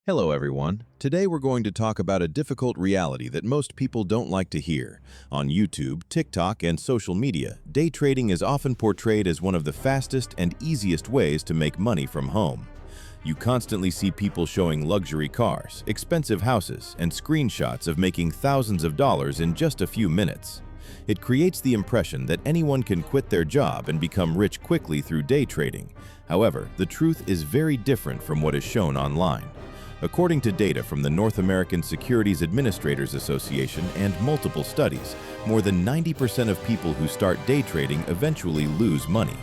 Hello everyone. Today we're going to talk about a difficult reality that most people don't like to hear. On YouTube, TikTok, and social media, day trading is often portrayed as one of the fastest and easiest ways to make money from home. You constantly see people showing luxury cars, expensive houses, and screenshots of making thousands of dollars in just a few minutes. It creates the impression that anyone can quit their job and become rich quickly through day trading. However, the truth is very different from what is shown online. According to data from the North American Securities Administrators Association and multiple studies, more than 90% of people who start day trading eventually lose money.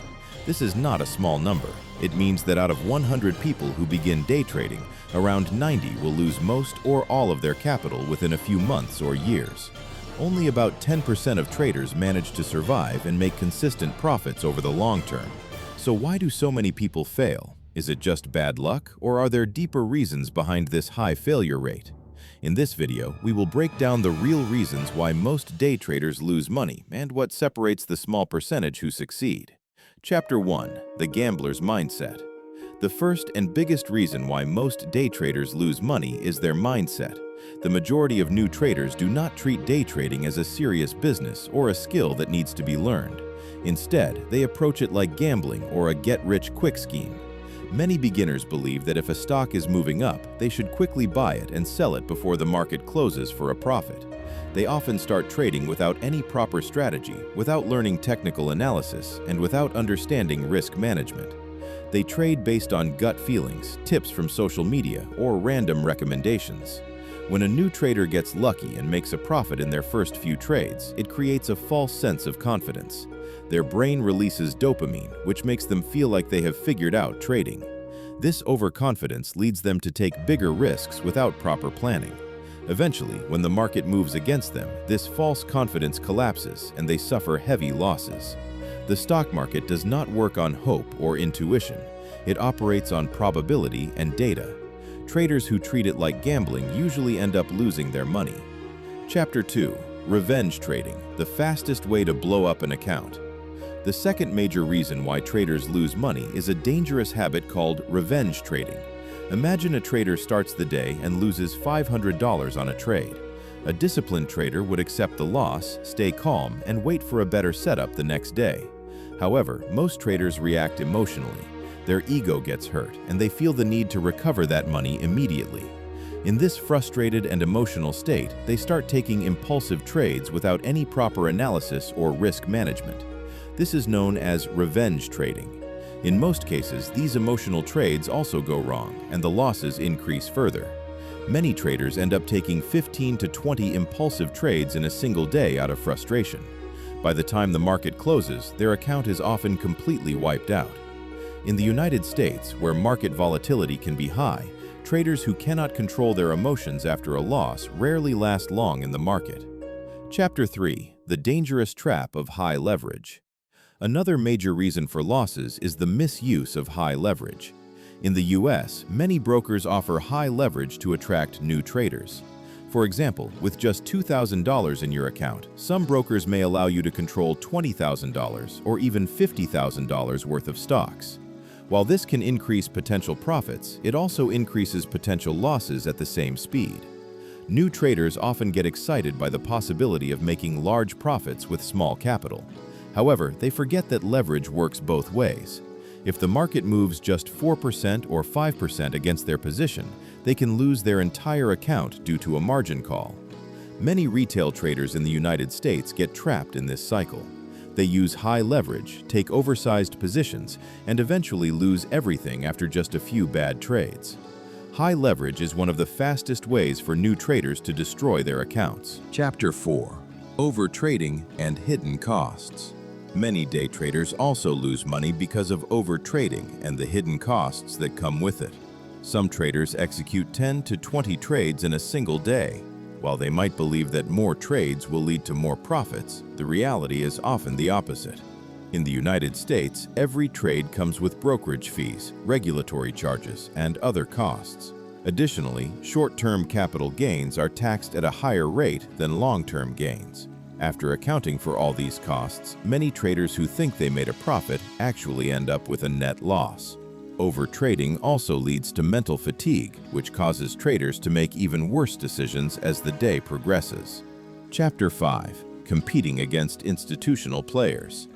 This is not a small number. It means that out of 100 people who begin day trading, around 90 will lose most or all of their capital within a few months or years. Only about 10% of traders manage to survive and make consistent profits over the long term. So why do so many people fail? Is it just bad luck, or are there deeper reasons behind this high failure rate? In this video, we will break down the real reasons why most day traders lose money and what separates the small percentage who succeed. Chapter 1. The Gambler's Mindset. The first and biggest reason why most day traders lose money is their mindset. The majority of new traders do not treat day trading as a serious business or a skill that needs to be learned. Instead, they approach it like gambling or a get-rich-quick scheme. Many beginners believe that if a stock is moving up, they should quickly buy it and sell it before the market closes for a profit. They often start trading without any proper strategy, without learning technical analysis, and without understanding risk management. They trade based on gut feelings, tips from social media, or random recommendations. When a new trader gets lucky and makes a profit in their first few trades, it creates a false sense of confidence. Their brain releases dopamine, which makes them feel like they have figured out trading. This overconfidence leads them to take bigger risks without proper planning. Eventually, when the market moves against them, this false confidence collapses and they suffer heavy losses. The stock market does not work on hope or intuition. It operates on probability and data. Traders who treat it like gambling usually end up losing their money. Chapter 2. Revenge Trading, the fastest way to blow up an account. The second major reason why traders lose money is a dangerous habit called revenge trading. Imagine a trader starts the day and loses $500 on a trade. A disciplined trader would accept the loss, stay calm, and wait for a better setup the next day. However, most traders react emotionally. Their ego gets hurt, and they feel the need to recover that money immediately. In this frustrated and emotional state, they start taking impulsive trades without any proper analysis or risk management. This is known as revenge trading. In most cases, these emotional trades also go wrong, and the losses increase further. Many traders end up taking 15 to 20 impulsive trades in a single day out of frustration. By the time the market closes, their account is often completely wiped out. In the United States, where market volatility can be high, traders who cannot control their emotions after a loss rarely last long in the market. Chapter 3. The Dangerous Trap of High Leverage. Another major reason for losses is the misuse of high leverage. In the US, many brokers offer high leverage to attract new traders. For example, with just $2,000 in your account, some brokers may allow you to control $20,000 or even $50,000 worth of stocks. While this can increase potential profits, it also increases potential losses at the same speed. New traders often get excited by the possibility of making large profits with small capital. However, they forget that leverage works both ways. If the market moves just 4% or 5% against their position, they can lose their entire account due to a margin call. Many retail traders in the United States get trapped in this cycle. They use high leverage, take oversized positions, and eventually lose everything after just a few bad trades. High leverage is one of the fastest ways for new traders to destroy their accounts. Chapter 4. Overtrading and Hidden Costs. Many day traders also lose money because of overtrading and the hidden costs that come with it. Some traders execute 10 to 20 trades in a single day. While they might believe that more trades will lead to more profits, the reality is often the opposite. In the United States, every trade comes with brokerage fees, regulatory charges, and other costs. Additionally, short-term capital gains are taxed at a higher rate than long-term gains. After accounting for all these costs, many traders who think they made a profit actually end up with a net loss. Overtrading also leads to mental fatigue, which causes traders to make even worse decisions as the day progresses. Chapter 5. Competing against institutional players.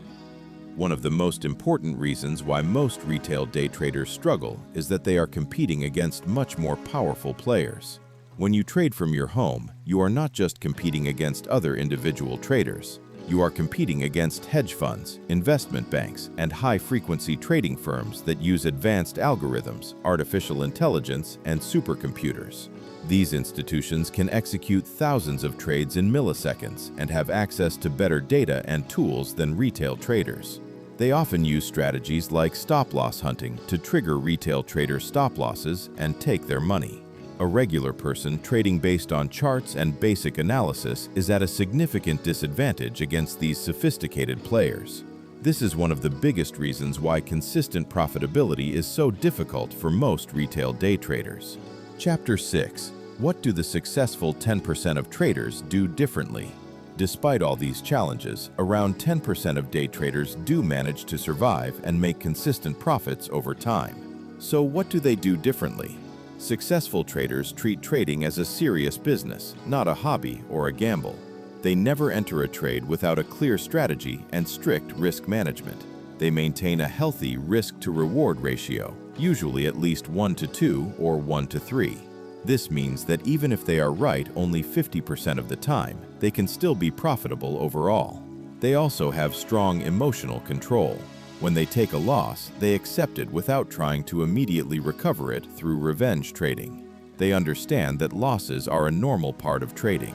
One of the most important reasons why most retail day traders struggle is that they are competing against much more powerful players. When you trade from your home, you are not just competing against other individual traders. You are competing against hedge funds, investment banks, and high-frequency trading firms that use advanced algorithms, artificial intelligence, and supercomputers. These institutions can execute thousands of trades in milliseconds and have access to better data and tools than retail traders. They often use strategies like stop-loss hunting to trigger retail traders' stop-losses and take their money. A regular person trading based on charts and basic analysis is at a significant disadvantage against these sophisticated players. This is one of the biggest reasons why consistent profitability is so difficult for most retail day traders. Chapter 6. What do the successful 10% of traders do differently? Despite all these challenges, around 10% of day traders do manage to survive and make consistent profits over time. So what do they do differently? Successful traders treat trading as a serious business, not a hobby or a gamble. They never enter a trade without a clear strategy and strict risk management. They maintain a healthy risk-to-reward ratio, usually at least 1:2 or 1:3. This means that even if they are right only 50% of the time, they can still be profitable overall. They also have strong emotional control. When they take a loss, they accept it without trying to immediately recover it through revenge trading. They understand that losses are a normal part of trading.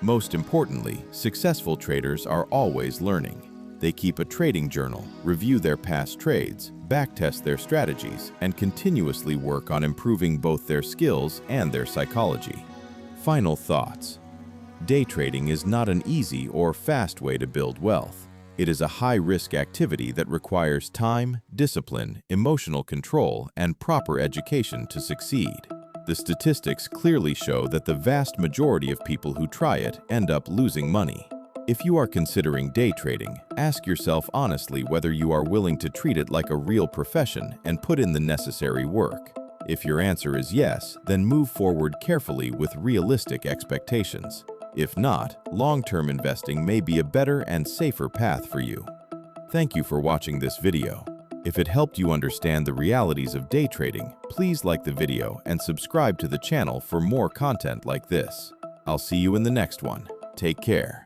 Most importantly, successful traders are always learning. They keep a trading journal, review their past trades, backtest their strategies, and continuously work on improving both their skills and their psychology. Final thoughts. Day trading is not an easy or fast way to build wealth. It is a high-risk activity that requires time, discipline, emotional control, and proper education to succeed. The statistics clearly show that the vast majority of people who try it end up losing money. If you are considering day trading, ask yourself honestly whether you are willing to treat it like a real profession and put in the necessary work. If your answer is yes, then move forward carefully with realistic expectations. If not, long-term investing may be a better and safer path for you. Thank you for watching this video. If it helped you understand the realities of day trading, please like the video and subscribe to the channel for more content like this. I'll see you in the next one. Take care.